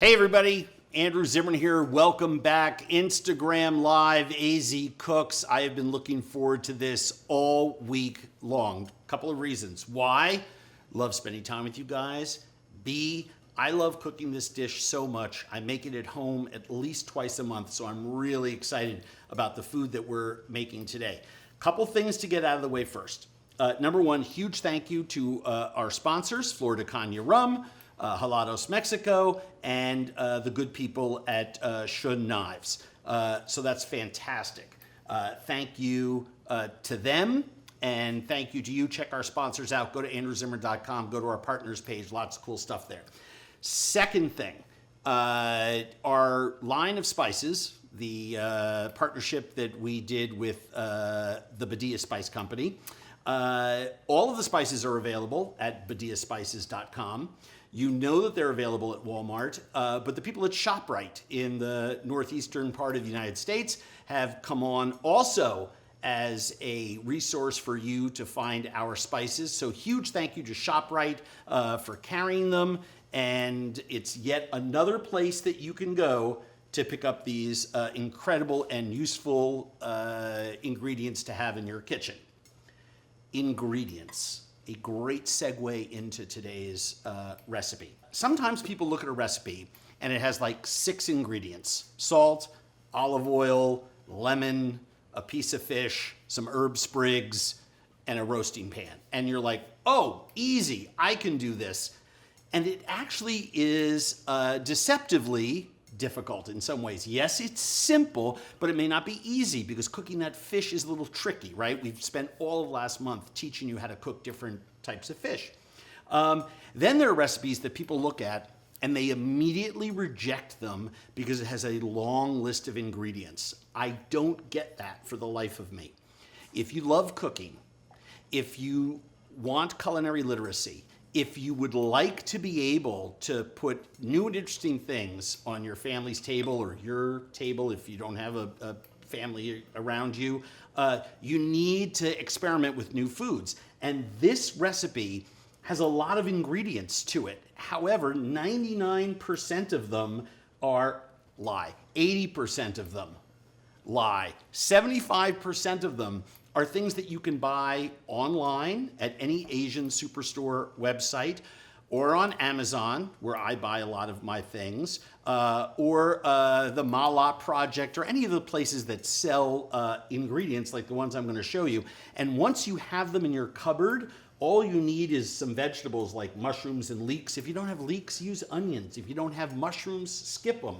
Hey everybody, Andrew Zimmern here. Welcome back. Instagram Live, AZ Cooks. I have been looking forward to this all week long. Couple of reasons. Why? Love spending time with you guys. B, I love cooking this dish so much. I make it at home at least twice a month, so I'm really excited about the food that we're making today. Couple things to get out of the way first. Number one, huge thank you to our sponsors, Florida Caña Rum, Jalados Mexico, and the good people at Shun Knives. So that's fantastic. Thank you to them, and thank you to you. Check our sponsors out. Go to andrewzimmern.com. Go to our partners page. Lots of cool stuff there. Second thing, our line of spices, the partnership that we did with the Badia Spice Company. All of the spices are available at badiaspices.com. You know that they're available at Walmart, but the people at ShopRite in the northeastern part of the United States have come on also as a resource for you to find our spices. So huge thank you to ShopRite for carrying them, and it's yet another place that you can go to pick up these incredible and useful ingredients to have in your kitchen. Ingredients. A great segue into today's recipe. Sometimes people look at a recipe and it has like 6 ingredients: salt, olive oil, lemon, a piece of fish, some herb sprigs, and a roasting pan. And you're like, oh, easy, I can do this. And it actually is deceptively difficult in some ways. Yes, it's simple, but it may not be easy because cooking that fish is a little tricky, right? We've spent all of last month teaching you how to cook different types of fish. Then there are recipes that people look at and they immediately reject them because it has a long list of ingredients. I don't get that for the life of me. If you love cooking, if you want culinary literacy, if you would like to be able to put new and interesting things on your family's table or your table if you don't have a family around you, you need to experiment with new foods. And this recipe has a lot of ingredients to it. However, 99% of them are lie. 80% of them lie. 75% of them are things that you can buy online at any Asian superstore website or on Amazon, where I buy a lot of my things, or the Mala Project, or any of the places that sell ingredients like the ones I'm going to show you. And once you have them in your cupboard, all you need is some vegetables like mushrooms and leeks. If you don't have leeks, use onions. If you don't have mushrooms, skip them.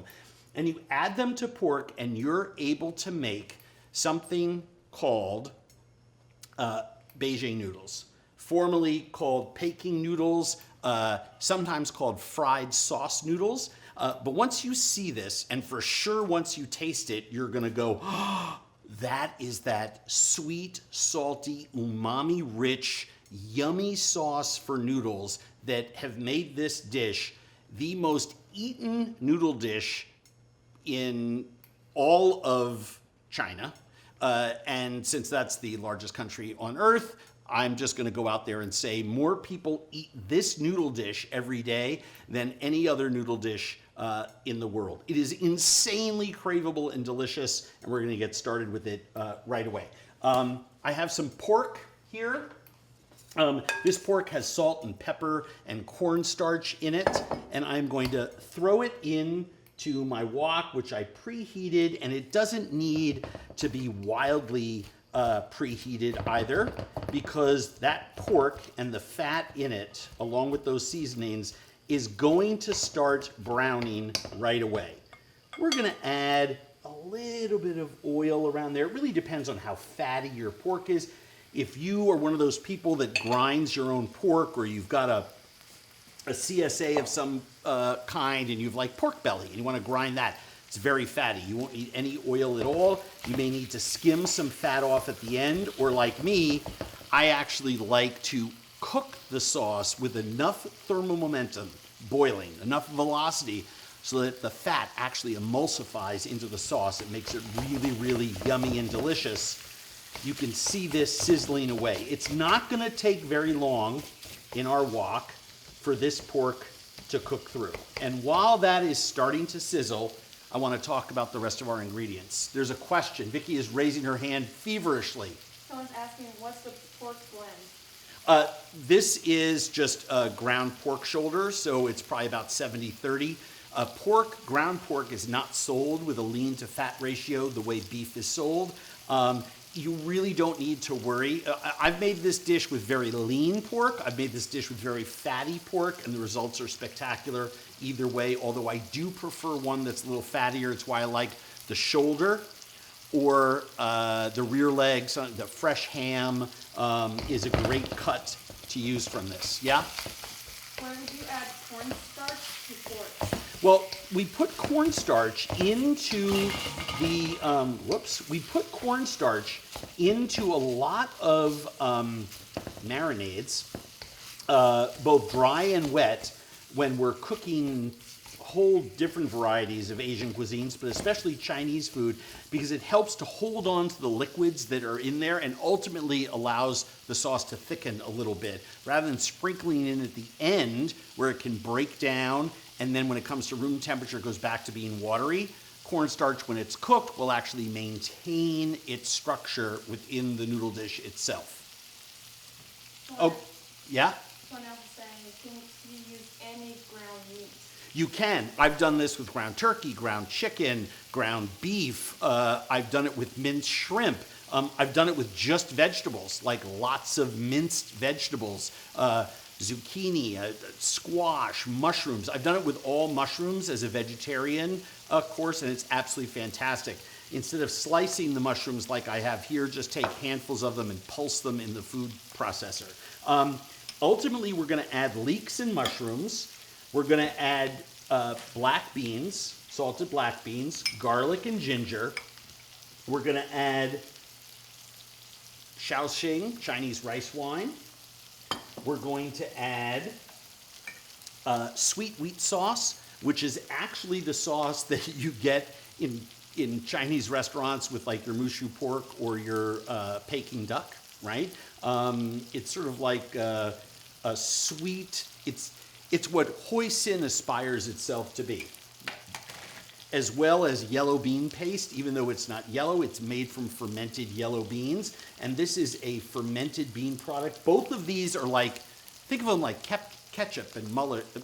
And you add them to pork, and you're able to make something called Beijing noodles, formerly called Peking noodles, sometimes called fried sauce noodles. But once you see this, and for sure once you taste it, you're gonna go, oh, that is that sweet, salty, umami-rich, yummy sauce for noodles that have made this dish the most eaten noodle dish in all of China. And since that's the largest country on earth, I'm just going to go out there and say more people eat this noodle dish every day than any other noodle dish in the world. It is insanely craveable and delicious, and we're going to get started with it right away. I have some pork here. This pork has salt and pepper and cornstarch in it, and I'm going to throw it in to my wok, which I preheated, and it doesn't need to be wildly preheated either, because that pork and the fat in it, along with those seasonings, is going to start browning right away. We're gonna add a little bit of oil around there. It really depends on how fatty your pork is. If you are one of those people that grinds your own pork, or you've got a CSA of some kind, and you've like pork belly and you want to grind that, it's very fatty. You won't need any oil at all. You may need to skim some fat off at the end, or like me, I actually like to cook the sauce with enough thermal momentum, boiling, enough velocity, so that the fat actually emulsifies into the sauce. It makes it really, really yummy and delicious. You can see this sizzling away. It's not going to take very long in our wok for this pork to to cook through. And while that is starting to sizzle, I want to talk about the rest of our ingredients. There's a question. Vicky is raising her hand feverishly. Someone's asking, what's the pork blend? This is just a ground pork shoulder, so it's probably about 70-30. Ground pork is not sold with a lean to fat ratio the way beef is sold. You really don't need to worry. I've made this dish with very lean pork. I've made this dish with very fatty pork, and the results are spectacular either way, although I do prefer one that's a little fattier. It's why I like the shoulder or the rear legs. The fresh ham is a great cut to use from this. Yeah? Why would you add cornstarch to pork? Well, we put cornstarch into the, we put cornstarch into a lot of marinades, both dry and wet, when we're cooking whole different varieties of Asian cuisines, but especially Chinese food, because it helps to hold on to the liquids that are in there and ultimately allows the sauce to thicken a little bit, rather than sprinkling in at the end where it can break down, and then when it comes to room temperature, it goes back to being watery. Cornstarch, when it's cooked, will actually maintain its structure within the noodle dish itself. Someone Oh, yeah? Someone else is saying, can you use any ground meat? You can. I've done this with ground turkey, ground chicken, ground beef. I've done it with minced shrimp. I've done it with just vegetables, like lots of minced vegetables. Zucchini, squash, mushrooms. I've done it with all mushrooms as a vegetarian course, and it's absolutely fantastic. Instead of slicing the mushrooms like I have here, just take handfuls of them and pulse them in the food processor. Ultimately, we're going to add leeks and mushrooms. We're going to add black beans, salted black beans, garlic and ginger. We're going to add Shaoxing, Chinese rice wine. We're going to add sweet wheat sauce, which is actually the sauce that you get in Chinese restaurants with like your mushu pork or your Peking duck, right? It's sort of like a sweet, it's what hoisin aspires itself to be. As well as yellow bean paste, even though it's not yellow, it's made from fermented yellow beans. And this is a fermented bean product. Both of these are like, think of them like ketchup and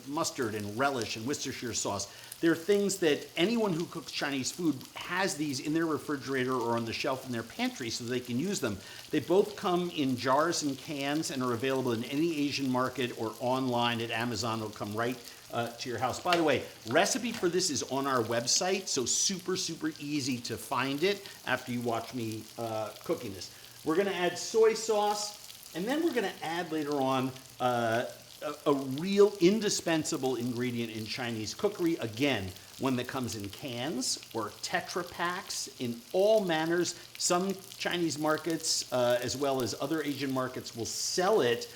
mustard and relish and Worcestershire sauce. They're things that anyone who cooks Chinese food has these in their refrigerator or on the shelf in their pantry so they can use them. They both come in jars and cans and are available in any Asian market or online at Amazon. They'll come right to your house. By the way, recipe for this is on our website, so super, super easy to find it after you watch me cooking this. We're going to add soy sauce, and then we're going to add later on a real indispensable ingredient in Chinese cookery, again, one that comes in cans or Tetra Packs in all manners. Some Chinese markets, as well as other Asian markets, will sell it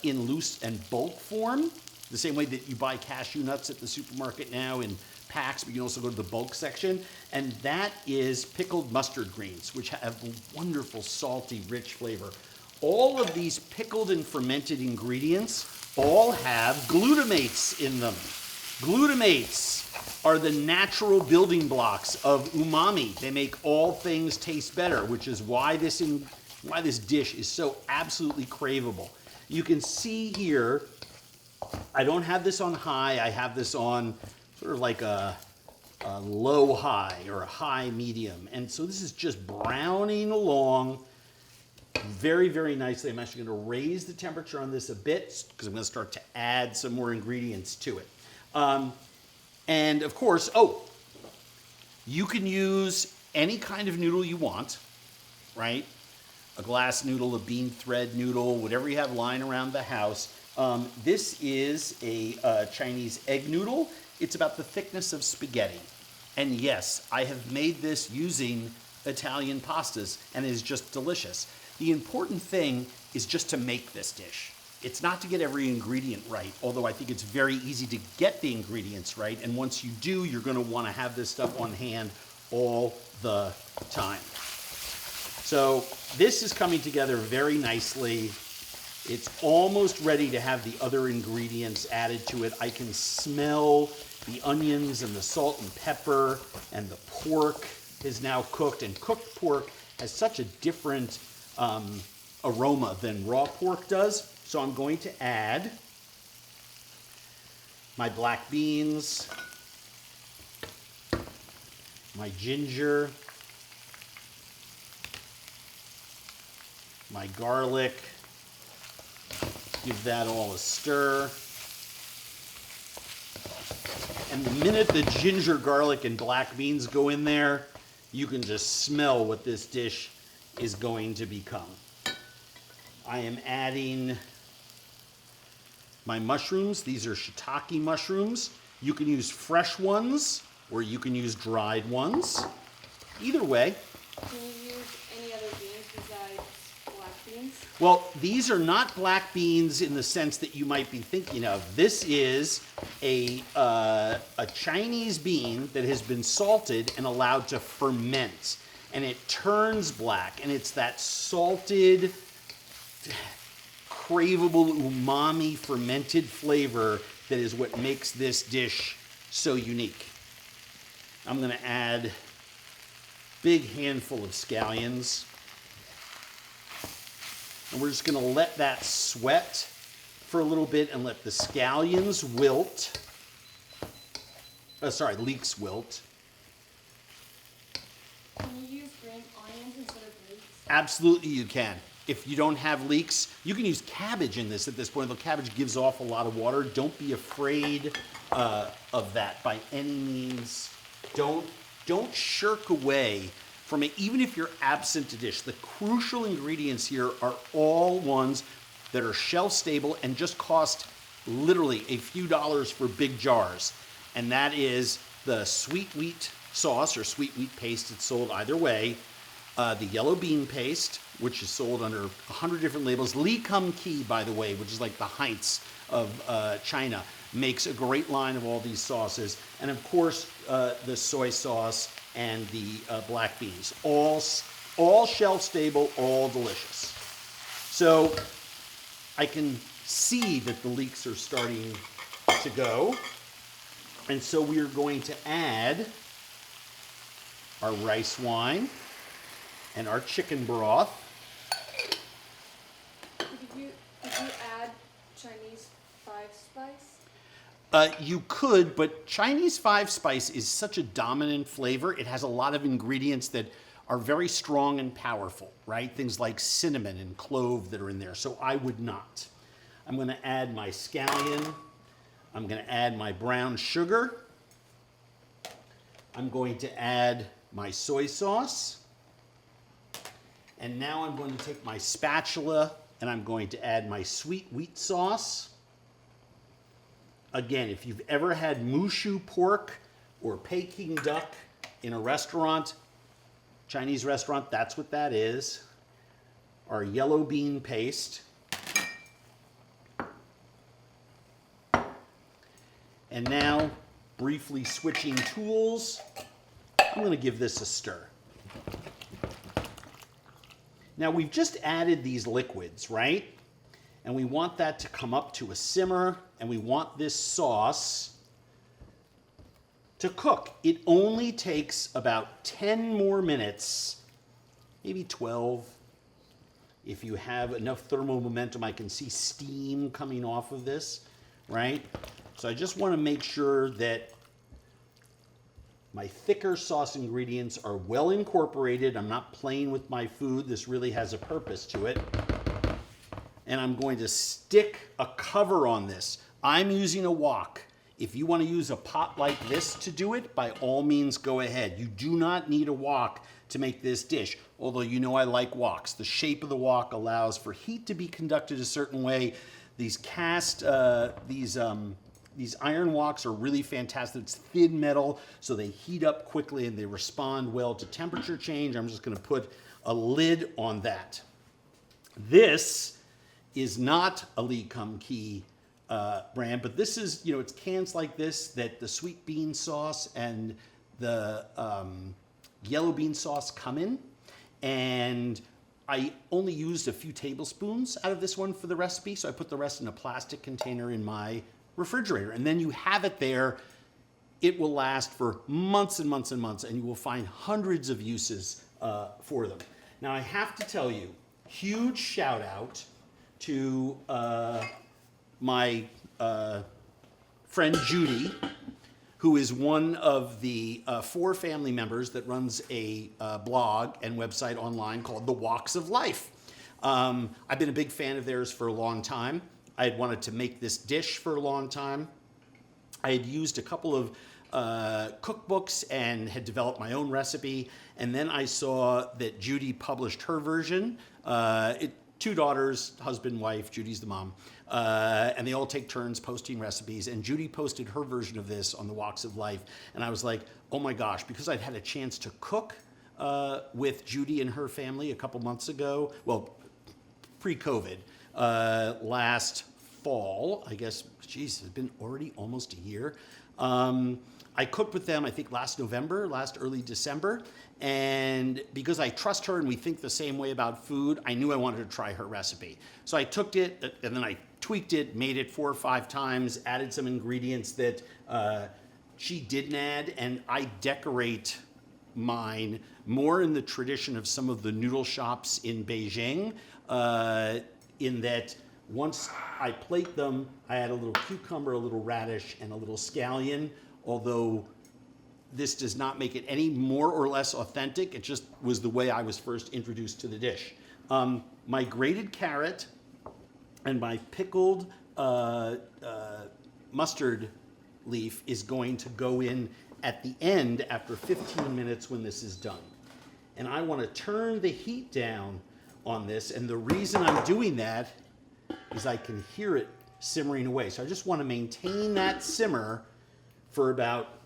in loose and bulk form, the same way that you buy cashew nuts at the supermarket now in packs, but you can also go to the bulk section. And that is pickled mustard greens, which have a wonderful, salty, rich flavor. All of these pickled and fermented ingredients all have glutamates in them. Glutamates are the natural building blocks of umami. They make all things taste better, which is why this dish is so absolutely craveable. You can see here, I don't have this on high, I have this on sort of like a low high or a high medium. And so this is just browning along very, very nicely. I'm actually going to raise the temperature on this a bit because I'm going to start to add some more ingredients to it. And of course, you can use any kind of noodle you want, right? A glass noodle, a bean thread noodle, whatever you have lying around the house. This is a Chinese egg noodle. It's about the thickness of spaghetti. And yes, I have made this using Italian pastas, and it is just delicious. The important thing is just to make this dish. It's not to get every ingredient right, although I think it's very easy to get the ingredients right. And once you do, you're going to want to have this stuff on hand all the time. So this is coming together very nicely. It's almost ready to have the other ingredients added to it. I can smell the onions and the salt and pepper, and the pork is now cooked. And cooked pork has such a different aroma than raw pork does. So I'm going to add my black beans, my ginger, my garlic. Give that all a stir. And the minute the ginger, garlic, and black beans go in there, you can just smell what this dish is going to become. I am adding my mushrooms. These are shiitake mushrooms. You can use fresh ones or you can use dried ones. Either way. Can you use any other beans besides black beans? Well, these are not black beans in the sense that you might be thinking of. This is a Chinese bean that has been salted and allowed to ferment. And it turns black, and it's that salted, craveable umami fermented flavor that is what makes this dish so unique. I'm going to add a big handful of scallions. And we're just going to let that sweat for a little bit and let the scallions wilt. Leeks wilt. Can you use green onions instead of leeks? Absolutely you can. If you don't have leeks, you can use cabbage in this at this point. The cabbage gives off a lot of water. Don't be afraid of that by any means. Don't shirk away from it, even if you're absent a dish. The crucial ingredients here are all ones that are shelf stable and just cost literally a few dollars for big jars. And that is the sweet wheat sauce or sweet wheat paste. It's sold either way. The yellow bean paste, which is sold under 100 different labels. Li Kum Ki, by the way, which is like the Heinz of China, makes a great line of all these sauces. And of course, the soy sauce and the black beans. All shelf stable, all delicious. So I can see that the leeks are starting to go. And so we are going to add our rice wine and our chicken broth. Did you add Chinese 5-spice? You could, but Chinese 5-spice is such a dominant flavor. It has a lot of ingredients that are very strong and powerful, right? Things like cinnamon and clove that are in there. So I would not. I'm going to add my scallion. I'm going to add my brown sugar. I'm going to add my soy sauce. And now I'm going to take my spatula and I'm going to add my sweet wheat sauce. Again, if you've ever had mushu pork or Peking duck in a restaurant, Chinese restaurant, that's what that is. Our yellow bean paste. And now, briefly switching tools, I'm going to give this a stir. Now we've just added these liquids, right? And we want that to come up to a simmer, and we want this sauce to cook. It only takes about 10 more minutes, maybe 12. If you have enough thermal momentum, I can see steam coming off of this, right? So I just want to make sure that my thicker sauce ingredients are well incorporated. I'm not playing with my food. This really has a purpose to it. And I'm going to stick a cover on this. I'm using a wok. If you want to use a pot like this to do it, by all means go ahead. You do not need a wok to make this dish, although you know I like woks. The shape of the wok allows for heat to be conducted a certain way. These iron woks are really fantastic. It's thin metal, so they heat up quickly and they respond well to temperature change. I'm just going to put a lid on that. This is not a Li Kum Ki brand, but this is, it's cans like this that the sweet bean sauce and the yellow bean sauce come in. And I only used a few tablespoons out of this one for the recipe, so I put the rest in a plastic container in my refrigerator. And then you have it there. It will last for months and months and months, and you will find hundreds of uses for them. Now, I have to tell you, huge shout out to my friend Judy, who is one of the 4 family members that runs a blog and website online called The Walks of Life. I've been a big fan of theirs for a long time. I had wanted to make this dish for a long time. I had used a couple of cookbooks and had developed my own recipe. And then I saw that Judy published her version. 2 daughters, husband, wife, Judy's the mom. And they all take turns posting recipes. And Judy posted her version of this on the Walks of Life. And I was like, oh my gosh, because I'd had a chance to cook with Judy and her family a couple months ago, well, pre-COVID, last fall, I guess, geez, it's been already almost a year. I cooked with them, I think, last early December. And because I trust her and we think the same way about food, I knew I wanted to try her recipe. So I took it and then I tweaked it, made it 4 or 5 times, added some ingredients that she didn't add, and I decorate mine more in the tradition of some of the noodle shops in Beijing, in that once I plate them, I add a little cucumber, a little radish, and a little scallion, although this does not make it any more or less authentic. It just was the way I was first introduced to the dish. My grated carrot and my pickled mustard leaf is going to go in at the end after 15 minutes when this is done. And I want to turn the heat down on this, and the reason I'm doing that is I can hear it simmering away. So I just want to maintain that simmer for about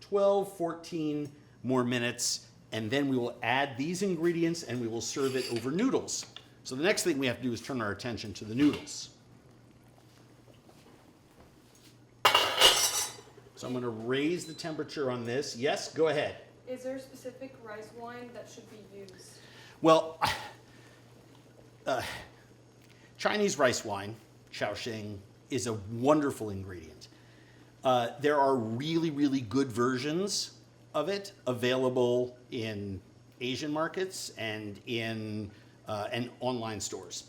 12, 14 more minutes, and then we will add these ingredients and we will serve it over noodles. So the next thing we have to do is turn our attention to the noodles. So I'm going to raise the temperature on this. Yes, go ahead. Is there a specific rice wine that should be used? Well, Chinese rice wine, Shaoxing, is a wonderful ingredient. There are really, really good versions of it available in Asian markets and in and online stores.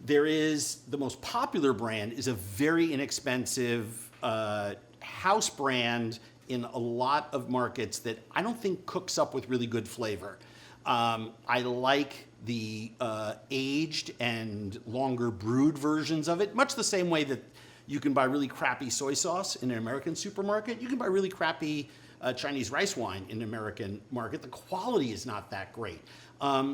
There is, the most popular brand is a very inexpensive house brand in a lot of markets that I don't think cooks up with really good flavor. I like the aged and longer brewed versions of it, much the same way that you can buy really crappy soy sauce in an American supermarket. You can buy really crappy Chinese rice wine in an American market. The quality is not that great.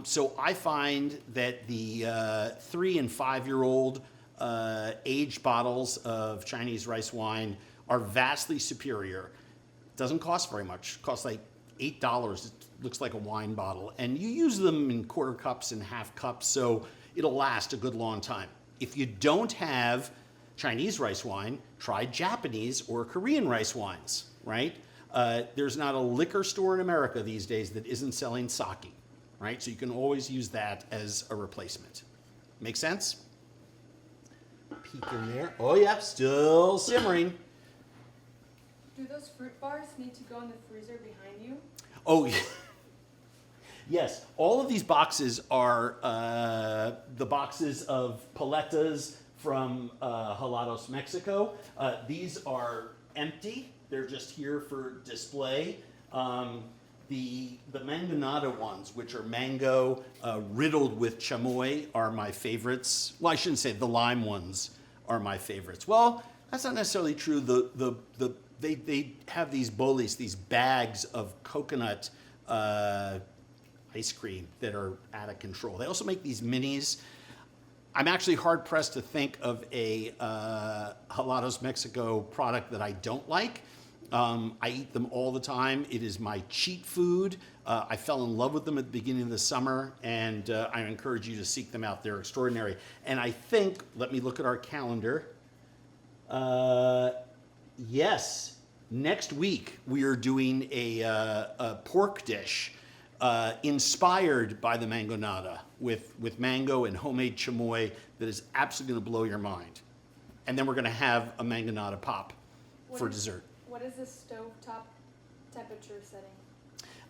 So I find that the 3 and 5-year-old aged bottles of Chinese rice wine are vastly superior. It doesn't cost very much. It costs like $8. It looks like a wine bottle. And you use them in quarter cups and half cups, so it'll last a good long time. If you don't have Chinese rice wine, try Japanese or Korean rice wines, right? There's not a liquor store in America these days that isn't selling sake, right? So you can always use that as a replacement. Make sense? Peek in there. Oh yeah, still simmering. Do those fruit bars need to go in the freezer behind you? Oh, yes. All of these boxes are the boxes of paletas from Jalados, Mexico. These are empty. They're just here for display. The mangonada ones, which are mango riddled with chamoy, are my favorites. Well, I shouldn't say the lime ones are my favorites. Well, that's not necessarily true. They have these bolis, these bags of coconut ice cream that are out of control. They also make these minis. I'm actually hard-pressed to think of a Jalados, Mexico product that I don't like. I eat them all the time. It is my cheat food. I fell in love with them at the beginning of the summer, and I encourage you to seek them out. They're extraordinary. And I think, let me look at our calendar. Yes, next week we are doing a pork dish inspired by the mangonada with mango and homemade chamoy that is absolutely going to blow your mind. And then we're going to have a mangonada pop for dessert. What is the stovetop temperature setting?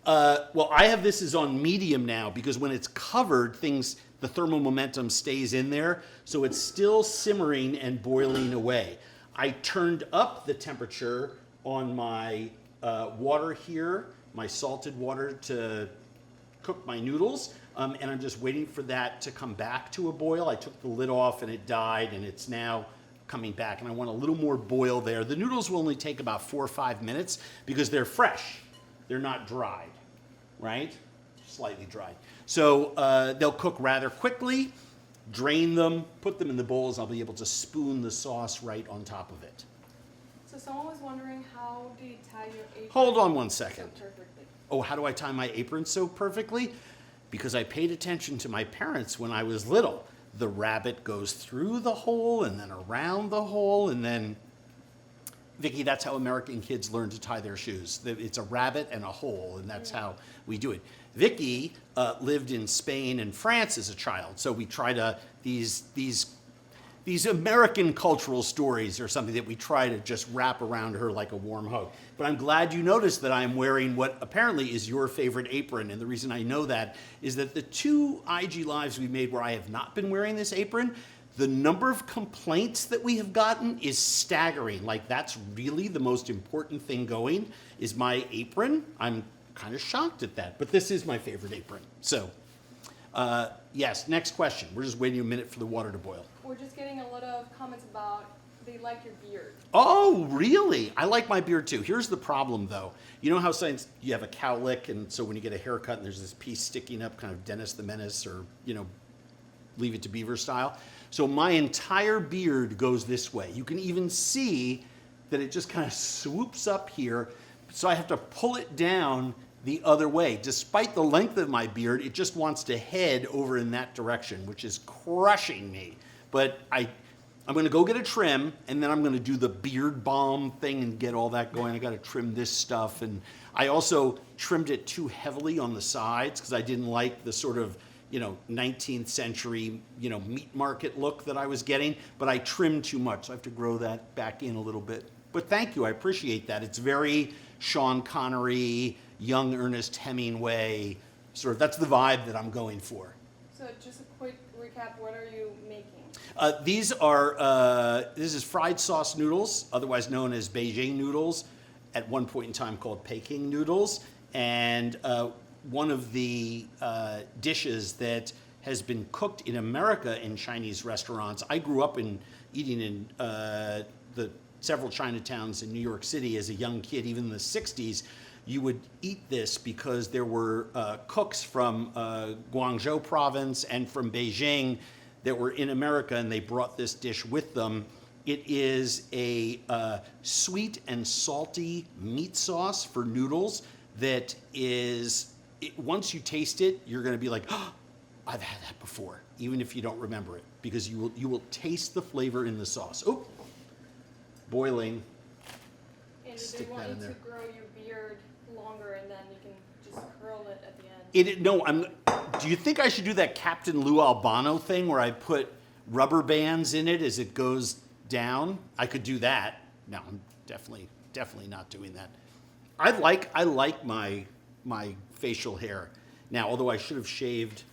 Well, I have this is on medium now because when it's covered, the thermal momentum stays in there, so it's still simmering and boiling away. I turned up the temperature on my water here, my salted water to cook my noodles, and I'm just waiting for that to come back to a boil. I took the lid off and it died, and it's now coming back, and I want a little more boil there. The noodles will only take about 4 or 5 minutes because they're fresh. They're not dried, right? Slightly dried. So they'll cook rather quickly. Drain them, put them in the bowls. I'll be able to spoon the sauce right on top of it. So someone was wondering, how do you tie your apron? Hold on one second. So perfectly? Oh, how do I tie my apron so perfectly? Because I paid attention to my parents when I was little. The rabbit goes through the hole and then around the hole, and then, Vicky, that's how American kids learn to tie their shoes. It's a rabbit and a hole, and that's how we do it. Vicky lived in Spain and France as a child, so we try to, these American cultural stories are something that we try to just wrap around her like a warm hug. But I'm glad you noticed that I'm wearing what apparently is your favorite apron, and the reason I know that is that the 2 IG Lives we made where I have not been wearing this apron, the number of complaints that we have gotten is staggering. Like, that's really the most important thing going, is my apron. I'm kind of shocked at that, but this is my favorite apron. So, yes, next question. We're just waiting a minute for the water to boil. We're just getting a lot of comments about they like your beard. Oh, really? I like my beard too. Here's the problem, though. You know how sometimes you have a cowlick, and so when you get a haircut and there's this piece sticking up, kind of Dennis the Menace or, Leave It to Beaver style. So my entire beard goes this way. You can even see that it just kind of swoops up here. So I have to pull it down the other way. Despite the length of my beard, it just wants to head over in that direction, which is crushing me. But I'm going to go get a trim, and then I'm going to do the beard balm thing and get all that going. I got to trim this stuff. And I also trimmed it too heavily on the sides because I didn't like the sort of 19th century, meat market look that I was getting, but I trimmed too much, so I have to grow that back in a little bit. But thank you, I appreciate that. It's very Sean Connery, young Ernest Hemingway, sort of, that's the vibe that I'm going for. So just a quick recap, what are you making? This is fried sauce noodles, otherwise known as Beijing noodles, at one point in time called Peking noodles, and one of the dishes that has been cooked in America in Chinese restaurants. I grew up eating in the several Chinatowns in New York City as a young kid, even in the 60s. You would eat this because there were cooks from Guangzhou province and from Beijing that were in America, and they brought this dish with them. It is a sweet and salty meat sauce for noodles that is, once you taste it, you're going to be like, oh, I've had that before, even if you don't remember it, because you will taste the flavor in the sauce. Oh, boiling. And Stick they want that you in to there. grow your beard longer, and then you can just curl it at the end. Do you think I should do that Captain Lou Albano thing where I put rubber bands in it as it goes down? I could do that. No, I'm definitely not doing that. I like my facial hair now, although I should have shaved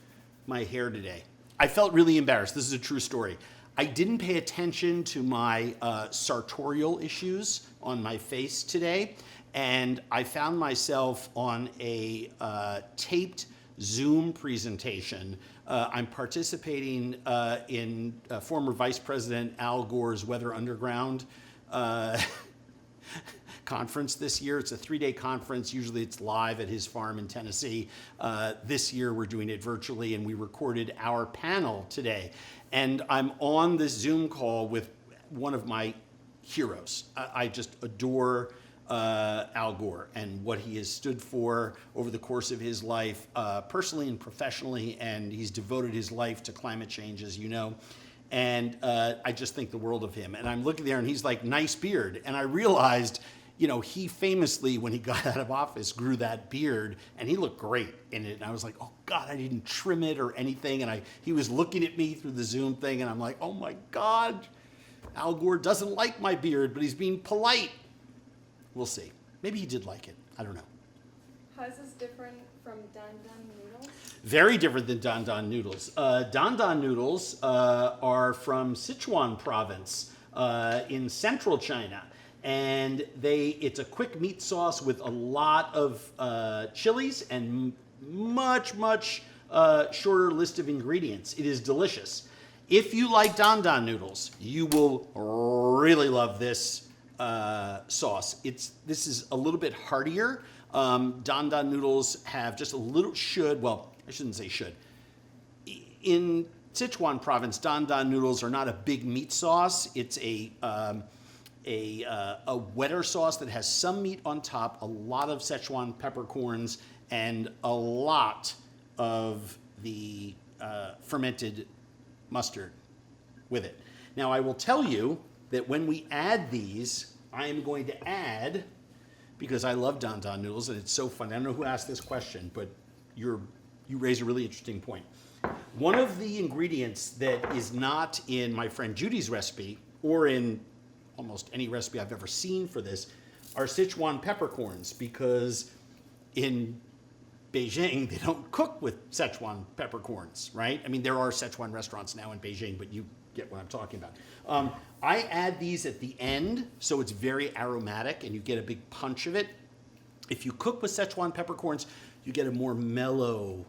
my hair today. I felt really embarrassed. This is a true story. I didn't pay attention to my sartorial issues on my face today, and I found myself on a taped Zoom presentation. I'm participating in former Vice President Al Gore's Weather Underground conference this year. It's a 3-day conference. Usually it's live at his farm in Tennessee. This year we're doing it virtually, and we recorded our panel today. And I'm on this Zoom call with one of my heroes. I just adore Al Gore and what he has stood for over the course of his life, personally and professionally, and he's devoted his life to climate change, as you know. And I just think the world of him. And I'm looking there, and he's like, nice beard. And I realized you know, he famously, when he got out of office, grew that beard, and he looked great in it. And I was like, oh God, I didn't trim it or anything. And he was looking at me through the Zoom thing, and I'm like, oh my God, Al Gore doesn't like my beard, but he's being polite. We'll see. Maybe he did like it. I don't know. How is this different from Dan Dan noodles? Very different than Dan Dan noodles. Dan Dan noodles are from Sichuan province in central China. And it's a quick meat sauce with a lot of chilies and much, much shorter list of ingredients. It is delicious. If you like Dan Dan noodles, you will really love this sauce. This is a little bit heartier. Dan Dan noodles have just a little I shouldn't say should. In Sichuan province, Dan Dan noodles are not a big meat sauce. It's a wetter sauce that has some meat on top, a lot of Szechuan peppercorns, and a lot of the fermented mustard with it. Now, I will tell you that when we add these, I am going to add, because I love Dan Dan noodles, and it's so fun. I don't know who asked this question, but you raise a really interesting point. One of the ingredients that is not in my friend Judy's recipe, or in almost any recipe I've ever seen for this, are Sichuan peppercorns, because in Beijing, they don't cook with Sichuan peppercorns, right? I mean, there are Sichuan restaurants now in Beijing, but you get what I'm talking about. I add these at the end, so it's very aromatic, and you get a big punch of it. If you cook with Sichuan peppercorns, you get a more mellow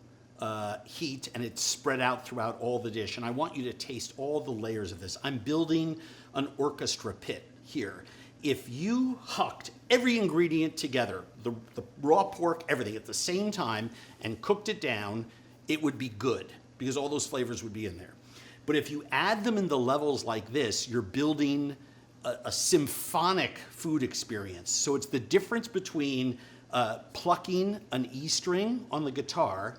heat, and it's spread out throughout all the dish. And I want you to taste all the layers of this. I'm building an orchestra pit here. If you hucked every ingredient together, the raw pork, everything at the same time, and cooked it down, it would be good, because all those flavors would be in there. But if you add them in the levels like this, you're building a symphonic food experience. So it's the difference between plucking an E string on the guitar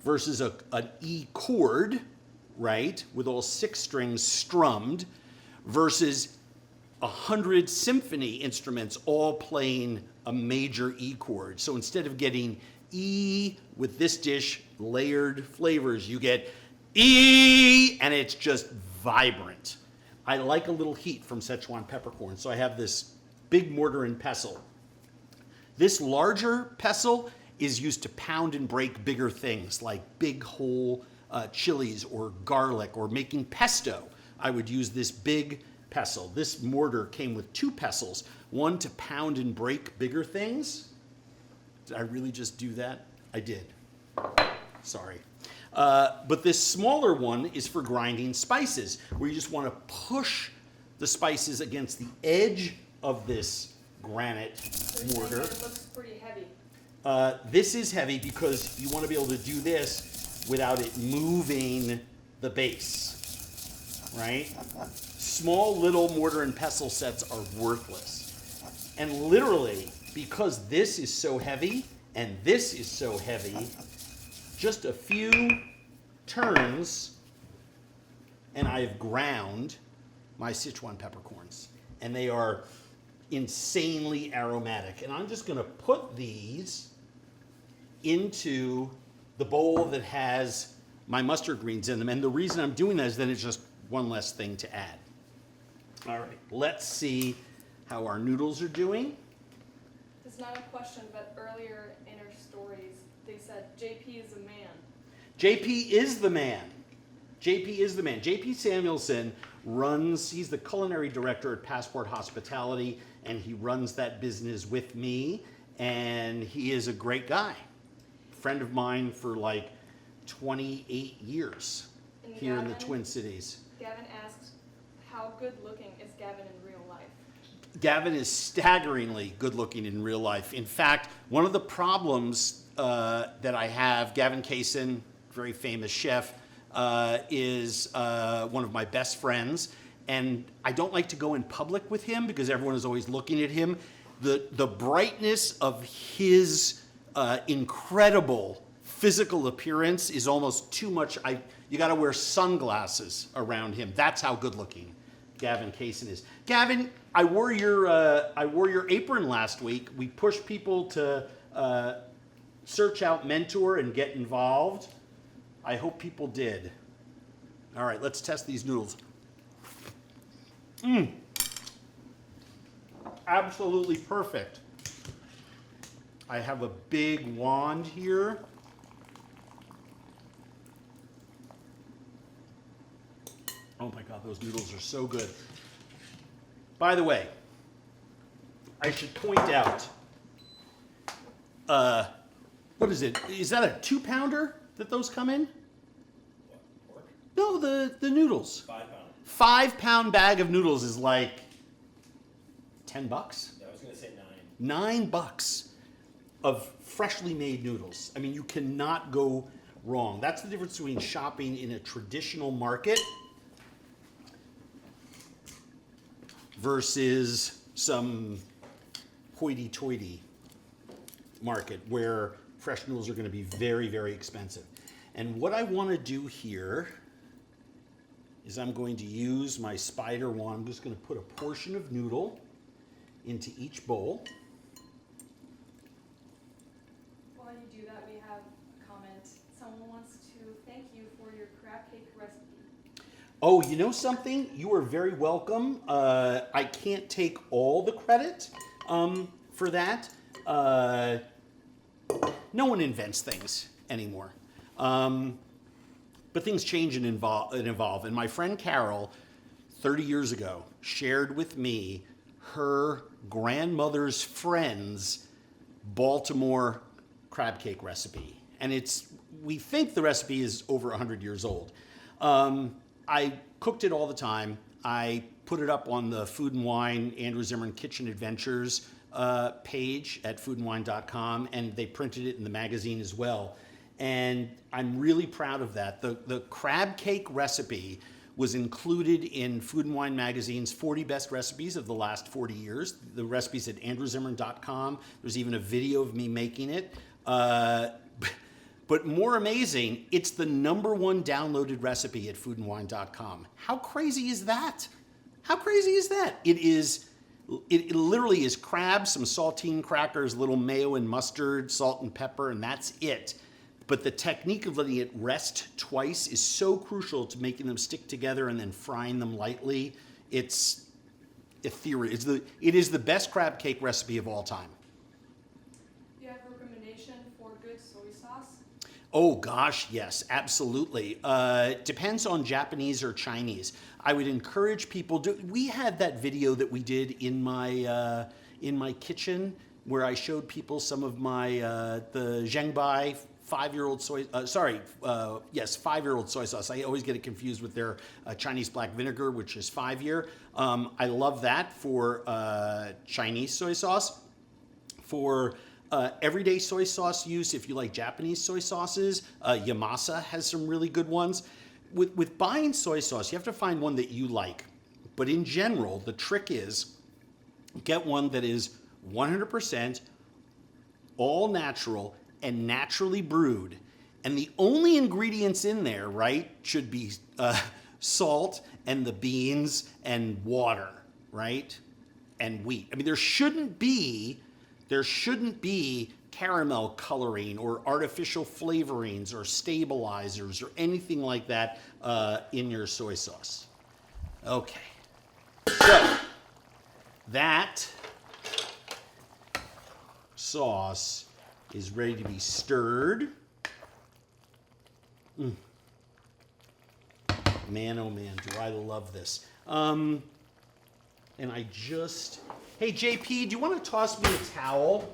versus an E chord, right, with all 6 strings strummed, versus 100 symphony instruments all playing a major E chord. So instead of getting E with this dish, layered flavors, you get E, and it's just vibrant. I like a little heat from Szechuan peppercorn, so I have this big mortar and pestle. This larger pestle is used to pound and break bigger things, like big whole chilies or garlic, or making pesto. I would use this big pestle. This mortar came with 2 pestles, one to pound and break bigger things. Did I really just do that? I did. Sorry. But this smaller one is for grinding spices, where you just want to push the spices against the edge of this granite mortar. It looks pretty heavy. This is heavy because you want to be able to do this without it moving the base, right? Small little mortar and pestle sets are worthless. And literally, because this is so heavy and this is so heavy, just a few turns and I've ground my Sichuan peppercorns. And they are insanely aromatic. And I'm just going to put these into the bowl that has my mustard greens in them. And the reason I'm doing that is then it's just one less thing to add. All right, let's see how our noodles are doing. It's not a question, but earlier in our stories, they said JP is a man. JP is the man. JP is the man. JP Samuelson he's the culinary director at Passport Hospitality, and he runs that business with me, and he is a great guy. Friend of mine for like 28 years And here in the Twin Cities. Gavin asks, how good looking is Gavin in real life? Gavin is staggeringly good looking in real life. In fact, one of the problems that I have, Gavin Kaysen, very famous chef, is one of my best friends, and I don't like to go in public with him because everyone is always looking at him. The brightness of his incredible physical appearance is almost too much. You got to wear sunglasses around him. That's how good looking Gavin Kaysen is. Gavin, I wore your apron last week. We pushed people to search out Mentor and get involved. I hope people did. All right, let's test these noodles. Absolutely perfect. I have a big wand here. Oh my God, those noodles are so good. By the way, I should point out, what is it? Is that a 2-pounder that those come in? What, pork? No, the noodles. 5 pound. 5-pound bag of noodles is like $10. Yeah, I was gonna say 9. $9 of freshly made noodles. I mean, you cannot go wrong. That's the difference between shopping in a traditional market versus some hoity-toity market where fresh noodles are going to be very, very expensive. And what I want to do here is I'm going to use my spider wand. I'm just going to put a portion of noodle into each bowl. While you do that, we have a comment. Someone wants to thank you for your crab cake recipe. Oh, you know something? You are very welcome. I can't take all the credit for that. No one invents things anymore. But things change and evolve. And my friend Carol, 30 years ago, shared with me her grandmother's friend's Baltimore crab cake recipe. And we think the recipe is over 100 years old. I cooked it all the time. I put it up on the Food and Wine Andrew Zimmern Kitchen Adventures page at foodandwine.com, and they printed it in the magazine as well. And I'm really proud of that. The crab cake recipe was included in Food and Wine magazine's 40 best recipes of the last 40 years. The recipe's at andrewzimmern.com. There's even a video of me making it. But more amazing, it's the #1 downloaded recipe at foodandwine.com. How crazy is that? How crazy is that? It literally is crabs, some saltine crackers, little mayo and mustard, salt and pepper, and that's it. But the technique of letting it rest twice is so crucial to making them stick together and then frying them lightly. It's ethereal. It is the best crab cake recipe of all time. Do you have a recommendation for good soy sauce? Oh gosh, yes, absolutely. Depends on Japanese or Chinese. I would encourage people we had that video that we did in my kitchen where I showed people some of my the Zhengbai 5-year-old soy. 5-year-old soy sauce. I always get it confused with their Chinese black vinegar, which is 5-year. I love that for Chinese soy sauce. For everyday soy sauce use, if you like Japanese soy sauces, Yamasa has some really good ones. With buying soy sauce, you have to find one that you like. But in general, the trick is get one that is 100% all natural and naturally brewed. And the only ingredients in there, right, should be salt and the beans and water, right, and wheat. I mean, there shouldn't be caramel coloring or artificial flavorings or stabilizers or anything like that in your soy sauce. Okay, so that sauce is ready to be stirred. Man, oh man, do I love this. And hey JP, do you want to toss me a towel?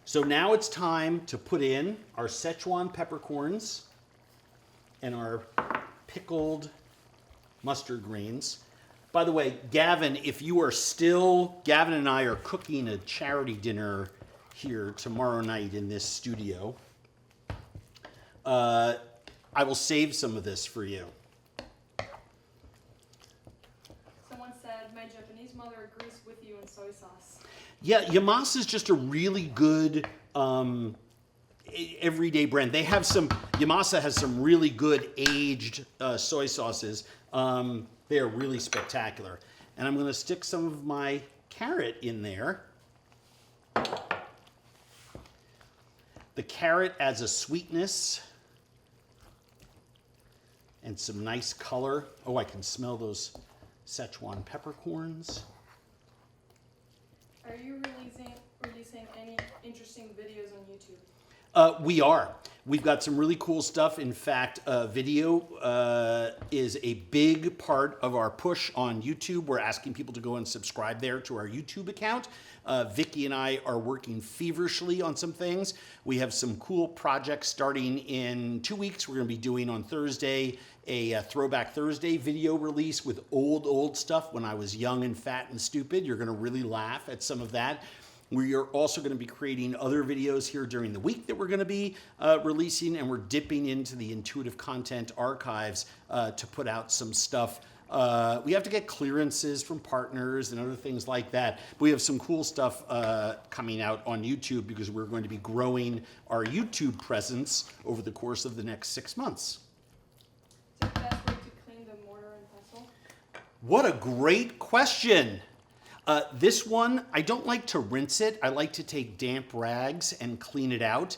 So now it's time to put in our Szechuan peppercorns and our pickled mustard greens. By the way, Gavin and I are cooking a charity dinner here tomorrow night in this studio. I will save some of this for you. Someone said, my Japanese mother agrees with you in soy sauce. Yeah, Yamasa is just a really good everyday brand. Yamasa has some really good aged soy sauces. They are really spectacular. And I'm going to stick some of my carrot in there. The carrot adds a sweetness and some nice color. Oh, I can smell those Szechuan peppercorns. Are you releasing any interesting videos on YouTube? We are. We've got some really cool stuff. In fact, video is a big part of our push on YouTube. We're asking people to go and subscribe there to our YouTube account. Vicky and I are working feverishly on some things. We have some cool projects starting in 2 weeks. We're going to be doing on Thursday a Throwback Thursday video release with old stuff when I was young and fat and stupid. You're going to really laugh at some of that. We are also going to be creating other videos here during the week that we're going to be releasing, and we're dipping into the intuitive content archives to put out some stuff. We have to get clearances from partners and other things like that. But we have some cool stuff coming out on YouTube because we're going to be growing our YouTube presence over the course of the next 6 months. Is it the best way to clean the mortar and pestle? What a great question. This one, I don't like to rinse it. I like to take damp rags and clean it out.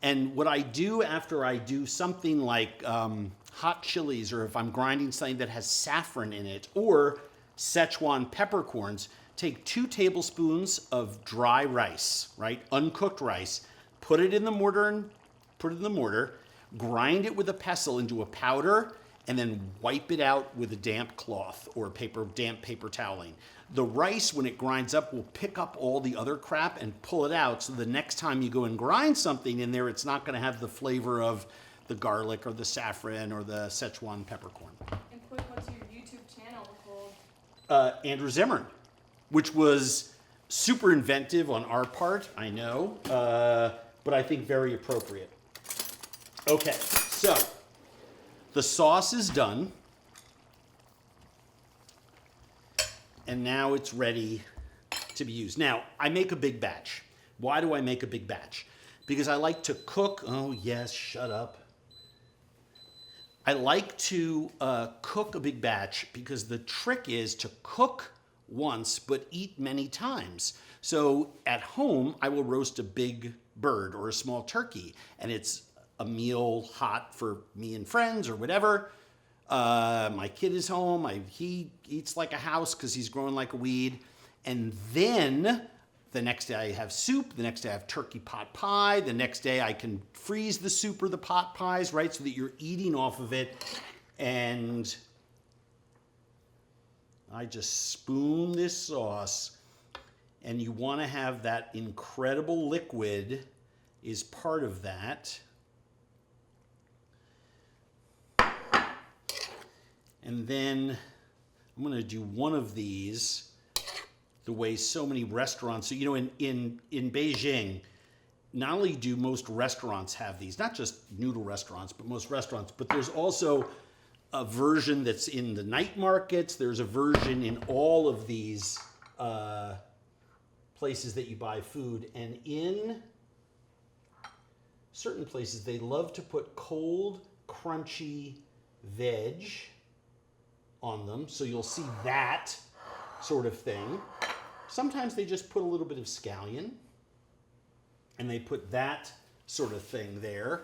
And what I do after I do something like hot chilies, or if I'm grinding something that has saffron in it, or Szechuan peppercorns, take 2 tablespoons of dry rice, right? Uncooked rice, put it in the mortar, grind it with a pestle into a powder, and then wipe it out with a damp cloth or damp paper toweling. The rice, when it grinds up, will pick up all the other crap and pull it out. So the next time you go and grind something in there, it's not going to have the flavor of the garlic or the saffron or the Szechuan peppercorn. And quick, what's your YouTube channel called? Andrew Zimmern, which was super inventive on our part, I know, but I think very appropriate. Okay, so the sauce is done. And now it's ready to be used. Now, I make a big batch. Why do I make a big batch? Because I like to cook. Oh, yes, shut up. I like to cook a big batch because the trick is to cook once but eat many times. So at home, I will roast a big bird or a small turkey, and it's a meal hot for me and friends or whatever. My kid is home. He eats like a house because he's growing like a weed. And then the next day I have soup. The next day I have turkey pot pie. The next day I can freeze the soup or the pot pies, right? So that you're eating off of it. And I just spoon this sauce. And you want to have that incredible liquid is part of that. And then I'm going to do one of these the way so many restaurants, so, you know, in Beijing, not only do most restaurants have these, not just noodle restaurants, but most restaurants, but there's also a version that's in the night markets. There's a version in all of these places that you buy food. And in certain places, they love to put cold, crunchy veg on them, so you'll see that sort of thing. Sometimes they just put a little bit of scallion, and they put that sort of thing there.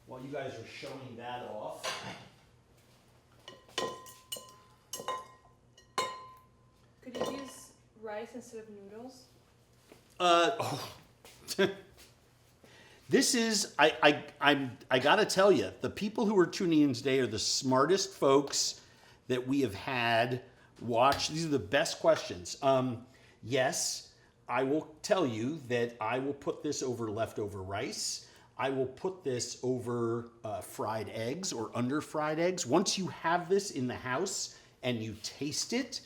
While you guys are showing that off. Could you use rice instead of noodles? This is, I gotta tell you, the people who are tuning in today are the smartest folks that we have had watch. These are the best questions. Yes, I will tell you that I will put this over leftover rice. I will put this over fried eggs or under fried eggs. Once you have this in the house and you taste it,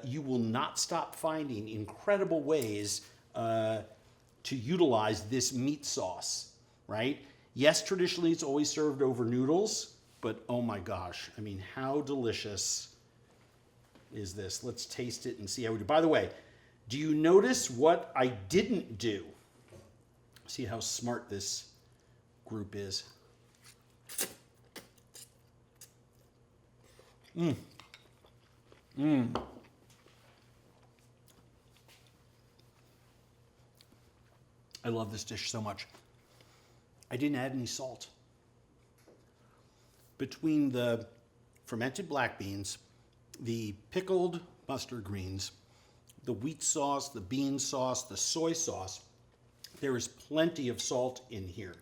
you will not stop finding incredible ways to utilize this meat sauce, right? Yes, traditionally it's always served over noodles, but oh my gosh, I mean, how delicious is this? Let's taste it and see how we do. By the way, do you notice what I didn't do? See how smart this group is. I love this dish so much. I didn't add any salt. Between the fermented black beans, the pickled mustard greens, the wheat sauce, the bean sauce, the soy sauce, there is plenty of salt in here.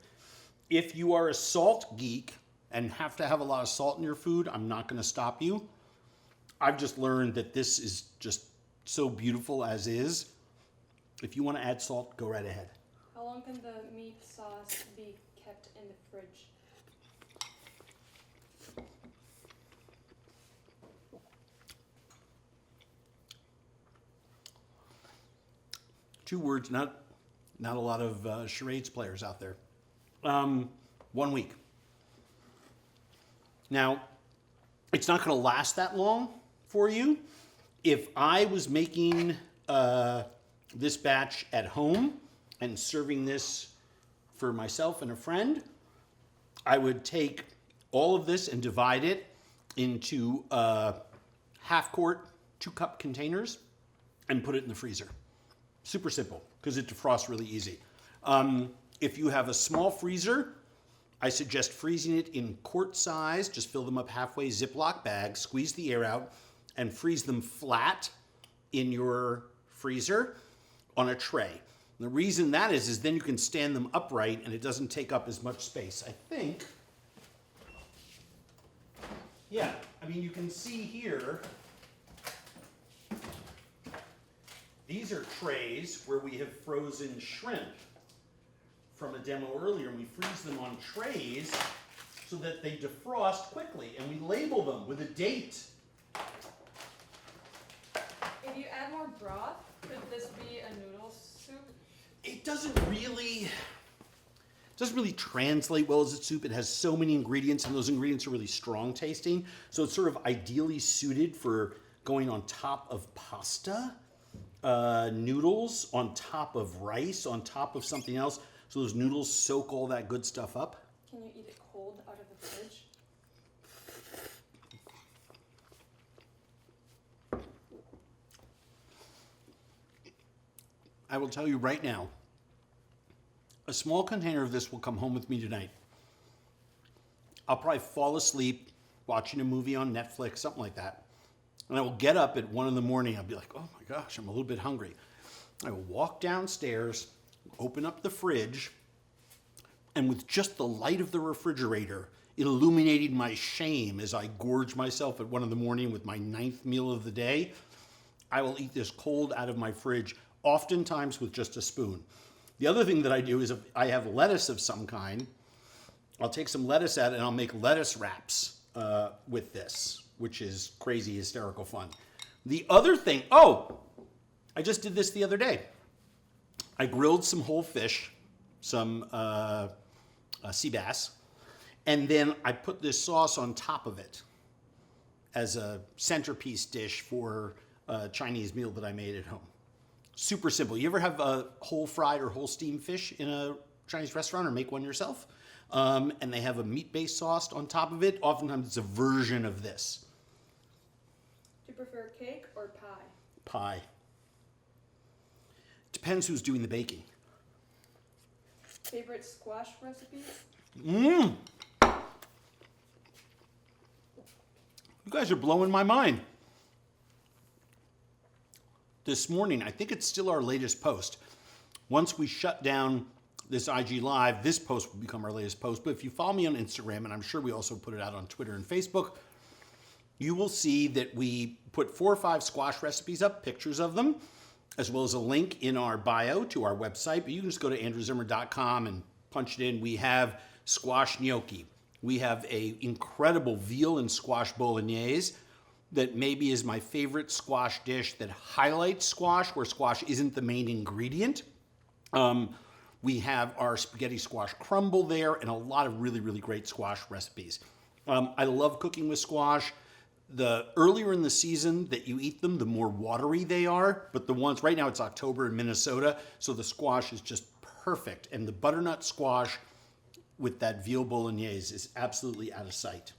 If you are a salt geek and have to have a lot of salt in your food, I'm not going to stop you. I've just learned that this is just so beautiful as is. If you want to add salt, go right ahead. How long can the meat sauce be kept in the fridge? Two words, not a lot of charades players out there. 1 week. Now, it's not going to last that long for you. If I was making this batch at home and serving this for myself and a friend, I would take all of this and divide it into half quart, 2-cup containers and put it in the freezer. Super simple because it defrosts really easy. If you have a small freezer, I suggest freezing it in quart size. Just fill them up halfway, Ziploc bags, squeeze the air out, and freeze them flat in your freezer on a tray. And the reason that is then you can stand them upright and it doesn't take up as much space. I think, yeah, I mean, you can see here, these are trays where we have frozen shrimp from a demo earlier. We freeze them on trays so that they defrost quickly, and we label them with a date. If you add more broth, could this be a noodle soup? It doesn't really translate well as a soup. It has so many ingredients, and those ingredients are really strong tasting. So it's sort of ideally suited for going on top of pasta, noodles on top of rice, on top of something else. So those noodles soak all that good stuff up. Can you eat it cold out of the fridge? I will tell you right now, a small container of this will come home with me tonight. I'll probably fall asleep watching a movie on Netflix, something like that. And I will get up at 1 a.m. I'll be like, oh my gosh, I'm a little bit hungry. I will walk downstairs, open up the fridge, and with just the light of the refrigerator illuminating my shame as I gorge myself at 1 a.m. with my 9th meal of the day, I will eat this cold out of my fridge, oftentimes with just a spoon. The other thing that I do is if I have lettuce of some kind, I'll take some lettuce out and I'll make lettuce wraps with this, which is crazy, hysterical fun. The other thing, I just did this the other day. I grilled some whole fish, some sea bass, and then I put this sauce on top of it as a centerpiece dish for a Chinese meal that I made at home. Super simple. You ever have a whole fried or whole steamed fish in a Chinese restaurant or make one yourself? And they have a meat-based sauce on top of it. Oftentimes it's a version of this. Do you prefer cake or pie? Pie. Depends who's doing the baking. Favorite squash recipes? You guys are blowing my mind. This morning, I think it's still our latest post. Once we shut down this IG Live, this post will become our latest post. But if you follow me on Instagram, and I'm sure we also put it out on Twitter and Facebook, you will see that we put 4 or 5 squash recipes up, pictures of them, as well as a link in our bio to our website. But you can just go to andrewzimmern.com and punch it in. We have squash gnocchi. We have an incredible veal and squash bolognese that maybe is my favorite squash dish that highlights squash, where squash isn't the main ingredient. We have our spaghetti squash crumble there and a lot of really, really great squash recipes. I love cooking with squash. The earlier in the season that you eat them, the more watery they are. But the ones, right now it's October in Minnesota, so the squash is just perfect. And the butternut squash with that veal bolognese is absolutely out of sight.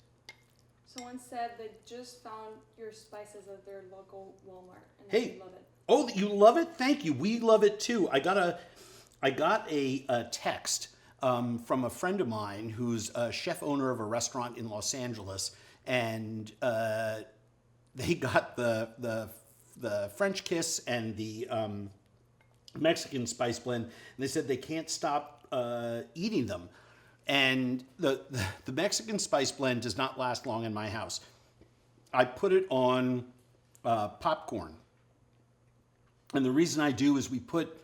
Someone said they just found your spices at their local Walmart and Hey. they love it. Oh, you love it? Thank you. We love it too. I got a text from a friend of mine who's a chef owner of a restaurant in Los Angeles, and they got the French kiss and the Mexican spice blend, and they said they can't stop eating them. And the Mexican spice blend does not last long in my house. I put it on popcorn. And the reason I do is we put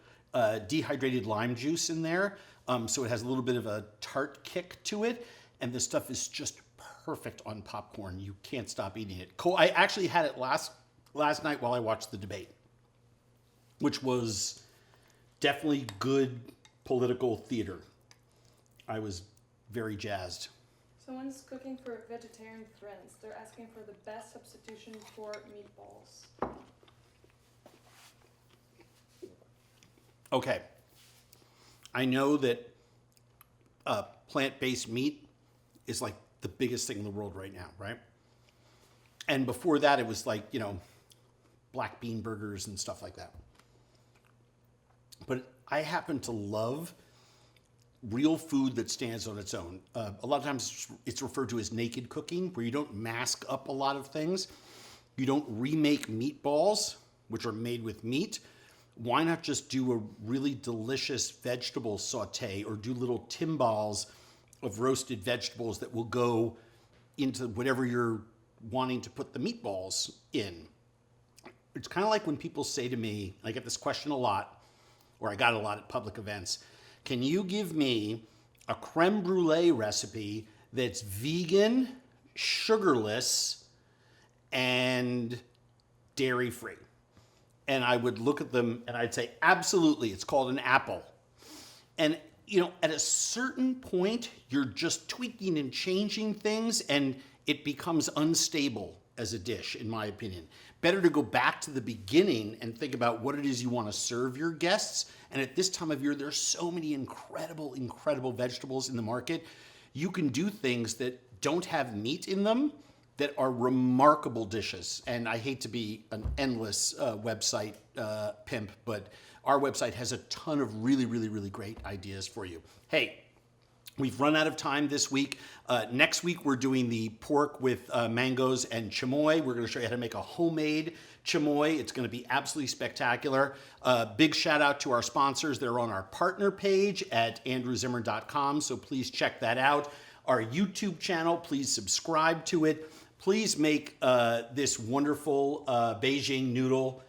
dehydrated lime juice in there, so it has a little bit of a tart kick to it. And this stuff is just perfect on popcorn. You can't stop eating it. I actually had it last night while I watched the debate, which was definitely good political theater. I was very jazzed. Someone's cooking for vegetarian friends. They're asking for the best substitution for meatballs. Okay. I know that plant-based meat is like the biggest thing in the world right now, right? And before that, it was like, black bean burgers and stuff like that. But I happen to love real food that stands on its own. A lot of times it's referred to as naked cooking, where you don't mask up a lot of things. You don't remake meatballs, which are made with meat. Why not just do a really delicious vegetable saute or do little timbales of roasted vegetables that will go into whatever you're wanting to put the meatballs in? It's kind of like when people say to me, I get this question a lot, or I got a lot at public events, can you give me a creme brulee recipe that's vegan, sugarless, and dairy-free? And I would look at them and I'd say, absolutely, it's called an apple. And, at a certain point, you're just tweaking and changing things and it becomes unstable as a dish, in my opinion. Better to go back to the beginning and think about what it is you want to serve your guests. And at this time of year, there's so many incredible, incredible vegetables in the market. You can do things that don't have meat in them that are remarkable dishes. And I hate to be an endless website pimp, but our website has a ton of really, really, really great ideas for you. Hey, we've run out of time this week. Next week, we're doing the pork with mangoes and chamoy. We're going to show you how to make a homemade chamoy. It's going to be absolutely spectacular. Big shout out to our sponsors. They're on our partner page at andrewzimmern.com, so please check that out. Our YouTube channel, please subscribe to it. Please make this wonderful Beijing noodle,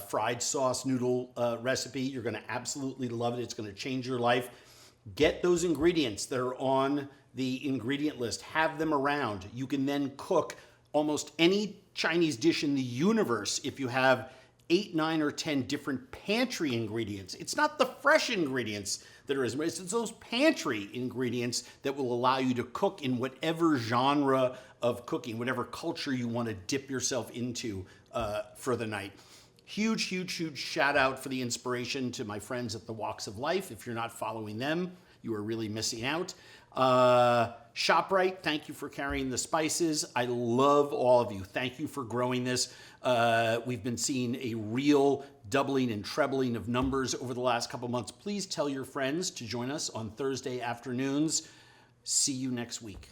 fried sauce noodle recipe. You're going to absolutely love it. It's going to change your life. Get those ingredients that are on the ingredient list. Have them around. You can then cook almost any Chinese dish in the universe if you have 8, 9, or 10 different pantry ingredients. It's not the fresh ingredients that are, it's those pantry ingredients that will allow you to cook in whatever genre of cooking, whatever culture you want to dip yourself into for the night. Huge, huge, huge shout out for the inspiration to my friends at The Walks of Life. If you're not following them, you are really missing out. ShopRite, thank you for carrying the spices. I love all of you. Thank you for growing this. We've been seeing a real doubling and trebling of numbers over the last couple months. Please tell your friends to join us on Thursday afternoons. See you next week.